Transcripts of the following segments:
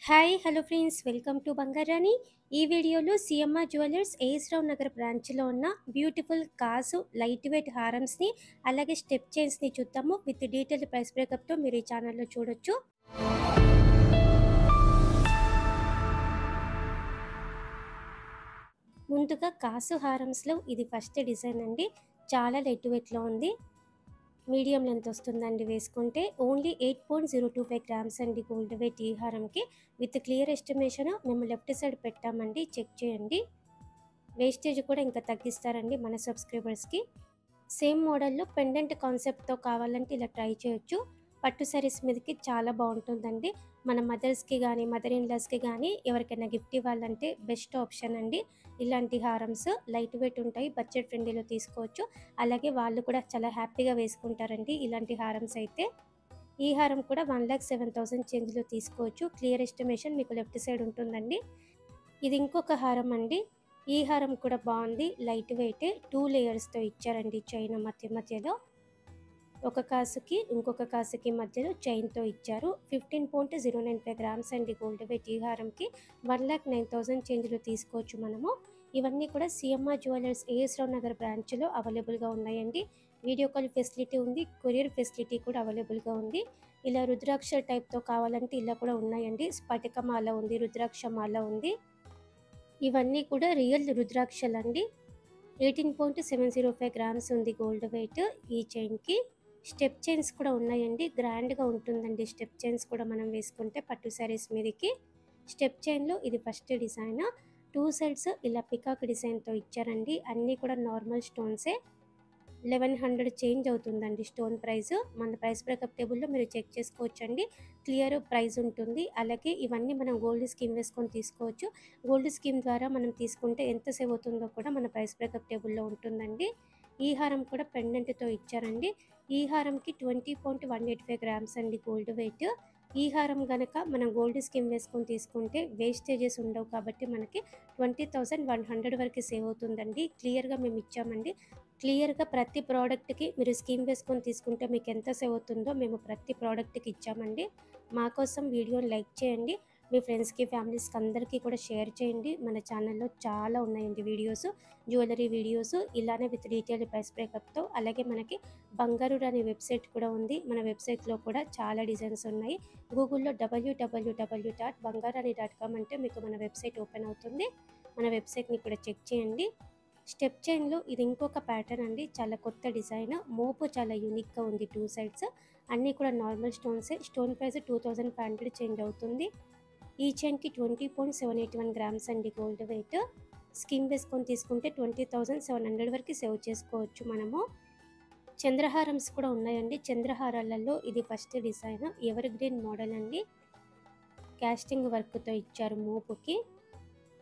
Hi hello friends, welcome to Bangarani. ఈ వీడియోలో CMR jewellers as రావు నగర్ బ్రాంచ్లో ఉన్న బ్యూటిఫుల్ కాసు లైట్ వెయిట్ హారమ్స్ని అలాగే స్టెప్ చైన్స్ని చూద్దాము. విత్ డీటెయిల్డ్ ప్రైస్ బ్రేకప్తో మీరు ఈ ఛానల్లో చూడొచ్చు. ముందుగా కాసు హారమ్స్లో ఇది ఫస్ట్ డిజైన్ అండి. చాలా లైట్ వెయిట్లో ఉంది. మీడియం లెంత్ వస్తుందండి. వేసుకుంటే ఓన్లీ 8.025 గ్రామ్స్ అండి గోల్డ్ వెయిట్ ఈ హారంకి. విత్ క్లియర్ ఎస్టిమేషన్ మేము లెఫ్ట్ సైడ్ పెట్టామండి, చెక్ చేయండి. వేస్టేజ్ కూడా ఇంకా తగ్గిస్తారండి మన సబ్స్క్రైబర్స్కి. సేమ్ మోడల్లో పెండెంట్ కాన్సెప్ట్తో కావాలంటే ఇలా ట్రై చేయొచ్చు. పట్టు సారీస్ మీదకి చాలా బాగుంటుందండి. మన మదర్స్కి కానీ మదర్ ఇన్లాస్కి కానీ ఎవరికైనా గిఫ్ట్ ఇవ్వాలంటే బెస్ట్ ఆప్షన్ అండి. ఇలాంటి హారమ్స్ లైట్ వెయిట్ ఉంటాయి, బడ్జెట్ ఫ్రెండ్లీలో తీసుకోవచ్చు. అలాగే వాళ్ళు కూడా చాలా హ్యాపీగా వేసుకుంటారండి ఇలాంటి హారమ్స్ అయితే. ఈ హారం కూడా 1,07,000 చేంజ్లో తీసుకోవచ్చు. క్లియర్ ఎస్టిమేషన్ మీకు లెఫ్ట్ సైడ్ ఉంటుందండి. ఇది ఇంకొక హారం అండి. ఈ హారం కూడా బాగుంది, లైట్ వెయిట్ 2 లేయర్స్తో ఇచ్చారండి. చైన్ మధ్యలో ఒక కాసుకి ఇంకొక కాసుకి మధ్యలో చైన్తో ఇచ్చారు. 15.095 గ్రామ్స్ అండి గోల్డ్ వెయిట్ ఈ హారంకి. 1,09,000 చేంజ్లో తీసుకోవచ్చు మనము. ఇవన్నీ కూడా సిఎంఆర్ జ్యువెలర్స్ ఏఎస్ రావు నగర్ బ్రాంచ్లో అవైలబుల్గా ఉన్నాయండి. వీడియో కాల్ ఫెసిలిటీ ఉంది, కొరియర్ ఫెసిలిటీ కూడా అవైలబుల్గా ఉంది. ఇలా రుద్రాక్ష టైప్తో కావాలంటే ఇలా కూడా ఉన్నాయండి. స్ఫటిక మాల ఉంది, రుద్రాక్ష మాల ఉంది. ఇవన్నీ కూడా రియల్ రుద్రాక్షలండి. 18.705 గ్రామ్స్ ఉంది గోల్డ్ వెయిట్ ఈ చైన్కి. స్టెప్ చైన్స్ కూడా ఉన్నాయండి. గ్రాండ్గా ఉంటుందండి స్టెప్ చైన్స్ కూడా మనం వేసుకుంటే పట్టు శారీస్ మీదకి. స్టెప్ చైన్లో ఇది ఫస్ట్ డిజైన్. 2 సైడ్స్ ఇలా పికాక్ డిజైన్తో ఇచ్చారండి. అన్నీ కూడా నార్మల్ స్టోన్సే. 1,100 చేంజ్ అవుతుందండి స్టోన్ ప్రైస్. మన ప్రైస్ బ్రేకప్ టేబుల్లో మీరు చెక్ చేసుకోవచ్చండి. క్లియర్ ప్రైస్ ఉంటుంది. అలాగే ఇవన్నీ మనం గోల్డ్ స్కీమ్ వేసుకొని తీసుకోవచ్చు. గోల్డ్ స్కీమ్ ద్వారా మనం తీసుకుంటే ఎంత సేవ్ అవుతుందో కూడా మన ప్రైస్ బ్రేకప్ టేబుల్లో ఉంటుందండి. ఈ హారం కూడా పెండెంట్తో ఇచ్చారండి. ఈ హారంకి 20.185 గ్రామ్స్ అండి గోల్డ్ వెయిట్. ఈ హారం కనుక మనం గోల్డ్ స్కీమ్ వేసుకొని తీసుకుంటే వేస్టేజెస్ ఉండవు కాబట్టి మనకి 20,100 వరకు సేవ్ అవుతుందండి. క్లియర్గా మేము ఇచ్చామండి. క్లియర్గా ప్రతి ప్రోడక్ట్కి మీరు స్కీమ్ వేసుకొని తీసుకుంటే మీకు ఎంత సేవ్ అవుతుందో మేము ప్రతి ప్రోడక్ట్కి ఇచ్చామండి. మా కోసం వీడియోని లైక్ చేయండి. మీ ఫ్రెండ్స్కి ఫ్యామిలీస్కి అందరికీ కూడా షేర్ చేయండి. మన ఛానల్లో చాలా ఉన్నాయండి వీడియోస్, జ్యువెలరీ వీడియోస్ ఇలానే విత్ డీటెయిల్డ్ ప్రైస్ బ్రేకప్తో. అలాగే మనకి బంగారు అనే వెబ్సైట్ కూడా ఉంది. మన వెబ్సైట్లో కూడా చాలా డిజైన్స్ ఉన్నాయి. గూగుల్లో www.bangarani.com అంటే మీకు మన వెబ్సైట్ ఓపెన్ అవుతుంది. మన వెబ్సైట్ని కూడా చెక్ చేయండి. స్టెప్ చైన్లో ఇది ఇంకొక ప్యాటర్న్ అండి. చాలా కొత్త డిజైన్. మోపు చాలా యూనిక్గా ఉంది. 2 సైడ్స్ అన్నీ కూడా నార్మల్ స్టోన్సే. స్టోన్ ప్రైస్ 2,500 చేంజ్ అవుతుంది. ఈ చైన్కి 20.781 గ్రామ్స్ అండి గోల్డ్ వెయిట్. స్కీమ్ వేసుకొని తీసుకుంటే 20,700 వరకు సేవ్ చేసుకోవచ్చు మనము. చంద్రహారమ్స్ కూడా ఉన్నాయండి. చంద్రహారాలలో ఇది first design. Ever green model అండి. కాస్టింగ్ వర్క్తో ఇచ్చారు మోపుకి.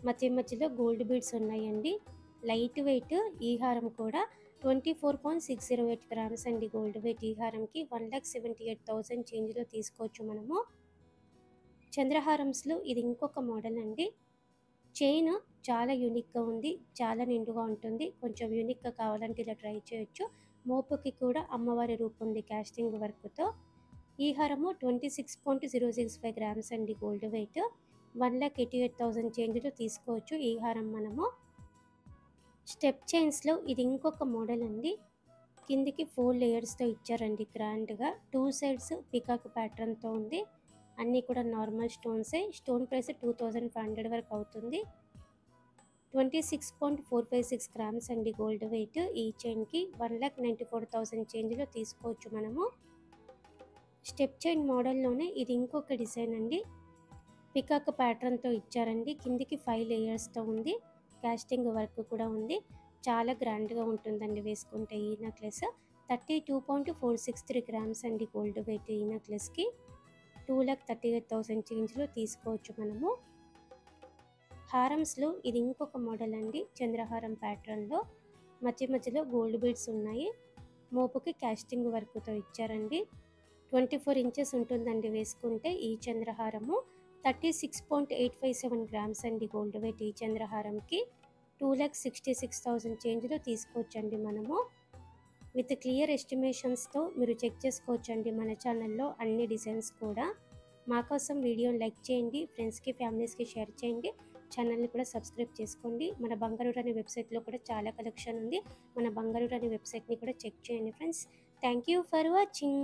మధ్యలో గోల్డ్ బీడ్స్ ఉన్నాయండి. లైట్ వెయిట్ ఈ హారం కూడా 24.608 గ్రామ్స్ అండి గోల్డ్ వెయిట్ ఈ హారంకి. 1,78,000 చేంజ్లో తీసుకోవచ్చు మనము. చంద్రహారమ్స్లో ఇది ఇంకొక మోడల్ అండి. చైన్ చాలా యూనిక్గా ఉంది, చాలా నిండుగా ఉంటుంది. కొంచెం యూనిక్గా కావాలంటే ఇలా ట్రై చేయొచ్చు. మోపుకి కూడా అమ్మవారి రూపం ఉంది కాస్టింగ్ వర్క్తో. ఈ హారము 26.065 గ్రామ్స్ అండి గోల్డ్ వెయిట్. 1,88,000 చేంజ్లో తీసుకోవచ్చు ఈ హారం మనము. స్టెప్ చైన్స్లో ఇది ఇంకొక మోడల్ అండి. కిందికి 4 లేయర్స్తో ఇచ్చారండి గ్రాండ్గా. 2 సైడ్స్ పికాక్ ప్యాటర్న్తో ఉంది. అన్నీ కూడా నార్మల్ స్టోన్సే. స్టోన్ ప్రైస్ 2,500 వరకు అవుతుంది. 26.456 గ్రామ్స్ అండి గోల్డ్ వెయిట్ ఈ చైన్కి. 1,94,000 చేంజ్లో తీసుకోవచ్చు మనము. స్టెప్ చైన్ మోడల్లోనే ఇది ఇంకొక డిజైన్ అండి. పికాక్ ప్యాటర్న్తో ఇచ్చారండి. కిందికి 5 లేయర్స్తో ఉంది. కాస్టింగ్ వర్క్ కూడా ఉంది. చాలా గ్రాండ్గా ఉంటుందండి వేసుకుంటే ఈ నెక్లెస్. 32.463 గ్రామ్స్ అండి గోల్డ్ వెయిట్ ఈ నెక్లెస్కి. 2,38,000 చేంజ్లో తీసుకోవచ్చు మనము. హారమ్స్లో ఇది ఇంకొక మోడల్ అండి. చంద్రహారం ప్యాటర్న్లో మధ్యలో గోల్డ్ బీడ్స్ ఉన్నాయి. మోపుకి కాస్టింగ్ వర్క్తో ఇచ్చారండి. 24 ఇంచెస్ ఉంటుందండి వేసుకుంటే ఈ చంద్రహారము. 36.857 గ్రామ్స్ అండి గోల్డ్ వెయిట్ ఈ చంద్రహారంకి. 2,66,000 చేంజ్లో తీసుకోవచ్చండి మనము. విత్ క్లియర్ ఎస్టిమేషన్స్తో మీరు చెక్ చేసుకోవచ్చండి మన ఛానల్లో అన్ని డిజైన్స్ కూడా. మా కోసం వీడియోని లైక్ చేయండి, ఫ్రెండ్స్కి ఫ్యామిలీస్కి షేర్ చేయండి, ఛానల్ని కూడా సబ్స్క్రైబ్ చేసుకోండి. మన బంగారూరు అనే వెబ్సైట్లో కూడా చాలా కలెక్షన్ ఉంది. మన బంగారూరు అనే వెబ్సైట్ని కూడా చెక్ చేయండి friends. Thank you for watching.